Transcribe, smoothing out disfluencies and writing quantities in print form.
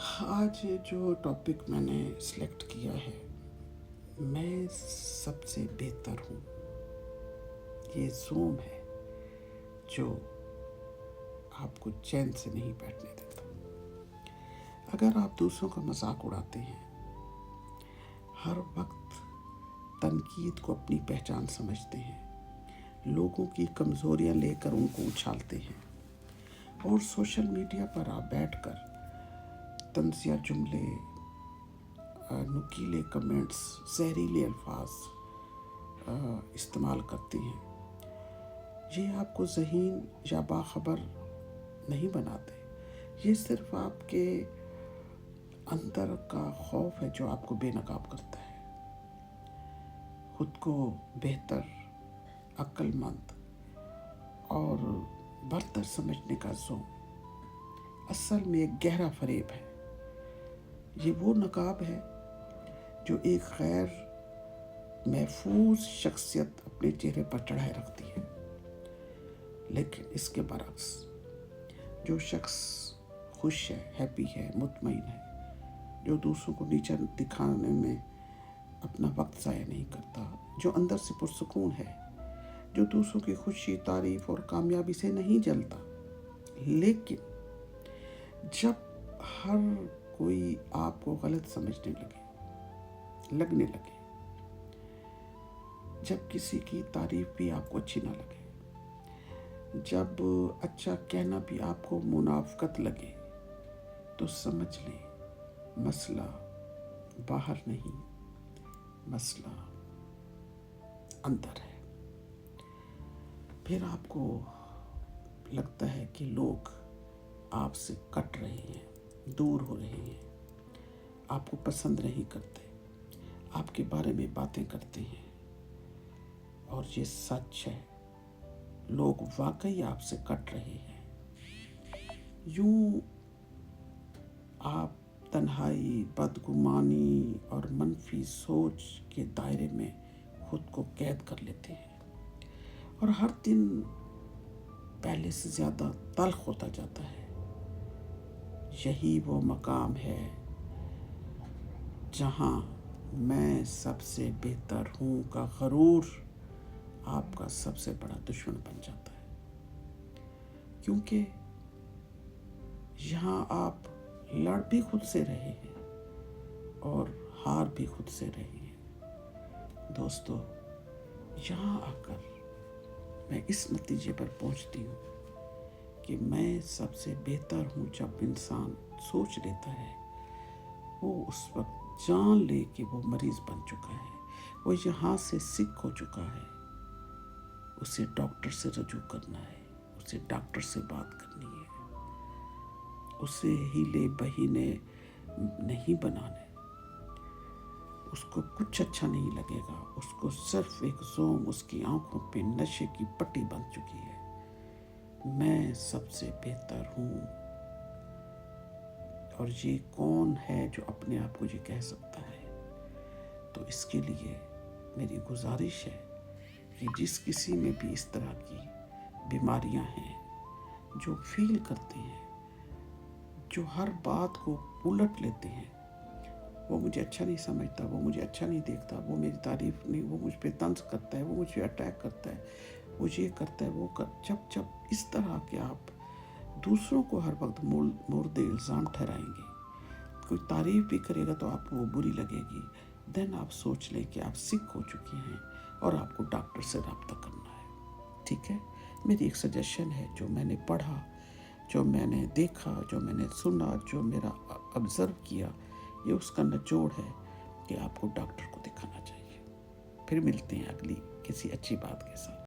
آج جو ٹاپک میں نے سلیکٹ کیا ہے، میں سب سے بہتر ہوں، یہ زوم ہے جو آپ کو چین سے نہیں بیٹھنے دیتا۔ اگر آپ دوسروں کا مذاق اڑاتے ہیں، ہر وقت تنقید کو اپنی پہچان سمجھتے ہیں، لوگوں کی کمزوریاں لے کر ان کو اچھالتے ہیں، اور سوشل میڈیا پر آپ بیٹھ کر طنزیہ جملے، نکیلے کمنٹس، زہریلے الفاظ استعمال کرتے ہیں، یہ آپ کو ذہین یا باخبر نہیں بناتے۔ یہ صرف آپ کے اندر کا خوف ہے جو آپ کو بے نقاب کرتا ہے۔ خود کو بہتر، عقل مند اور برتر سمجھنے کا ذوق اصل میں ایک گہرا فریب ہے۔ یہ وہ نقاب ہے جو ایک غیر محفوظ شخصیت اپنے چہرے پر چڑھائے رکھتی ہے، لیکن اس کے برعکس جو شخص خوش ہے، ہیپی ہے، مطمئن ہے، جو دوسروں کو نیچا دکھانے میں اپنا وقت ضائع نہیں کرتا، جو اندر سے پرسکون ہے، جو دوسروں کی خوشی، تعریف اور کامیابی سے نہیں جلتا۔ لیکن جب ہر کوئی آپ کو غلط سمجھنے لگنے لگے، جب کسی کی تعریف بھی آپ کو اچھی نہ لگے، جب اچھا کہنا بھی آپ کو منافقت لگے، تو سمجھ لیں مسئلہ باہر نہیں، مسئلہ اندر ہے۔ پھر آپ کو لگتا ہے کہ لوگ آپ سے کٹ رہے ہیں، دور ہو رہے ہیں، آپ کو پسند نہیں کرتے، آپ کے بارے میں باتیں کرتے ہیں، اور یہ سچ ہے، لوگ واقعی آپ سے کٹ رہے ہیں۔ یوں آپ تنہائی، بدگمانی اور منفی سوچ کے دائرے میں خود کو قید کر لیتے ہیں، اور ہر دن پہلے سے زیادہ تلخ ہوتا جاتا ہے۔ یہی وہ مقام ہے جہاں میں سب سے بہتر ہوں کا غرور آپ کا سب سے بڑا دشمن بن جاتا ہے، کیونکہ یہاں آپ لڑ بھی خود سے رہے ہیں اور ہار بھی خود سے رہے ہیں۔ دوستو، یہاں آ کر میں اس نتیجے پر پہنچتی ہوں کہ میں سب سے بہتر ہوں جب انسان سوچ لیتا ہے، وہ اس وقت جان لے کہ وہ مریض بن چکا ہے، وہ یہاں سے سک ہو چکا ہے۔ اسے ڈاکٹر سے رجوع کرنا ہے، اسے ڈاکٹر سے بات کرنی ہے، اسے ہیلے بہینے نہیں بنانے۔ اس کو کچھ اچھا نہیں لگے گا، اس کو صرف ایک زوم اس کی آنکھوں پہ نشے کی پٹی بن چکی ہے۔ میں سب سے بہتر ہوں، اور یہ کون ہے جو اپنے آپ کو یہ کہہ سکتا ہے؟ تو اس کے لیے میری گزارش ہے کہ جس کسی میں بھی اس طرح کی بیماریاں ہیں، جو فیل کرتے ہیں، جو ہر بات کو الٹ لیتے ہیں، وہ مجھے اچھا نہیں سمجھتا، وہ مجھے اچھا نہیں دیکھتا، وہ میری تعریف نہیں، وہ مجھ پہ طنز کرتا ہے، وہ مجھ پہ اٹیک کرتا ہے، وہ یہ کرتا ہے، وہ جب اس طرح کے آپ دوسروں کو ہر وقت مورد الزام ٹھہرائیں گے، کوئی تعریف بھی کرے گا تو آپ کو وہ بری لگے گی، دین آپ سوچ لیں کہ آپ سک ہو چکے ہیں اور آپ کو ڈاکٹر سے رابطہ کرنا ہے۔ ٹھیک ہے؟ میری ایک سجیشن ہے، جو میں نے پڑھا، جو میں نے دیکھا، جو میں نے سنا، جو میرا آبزرو کیا، یہ اس کا نچوڑ ہے کہ آپ کو ڈاکٹر کو دکھانا چاہیے۔ پھر ملتے ہیں اگلی کسی اچھی بات کے ساتھ۔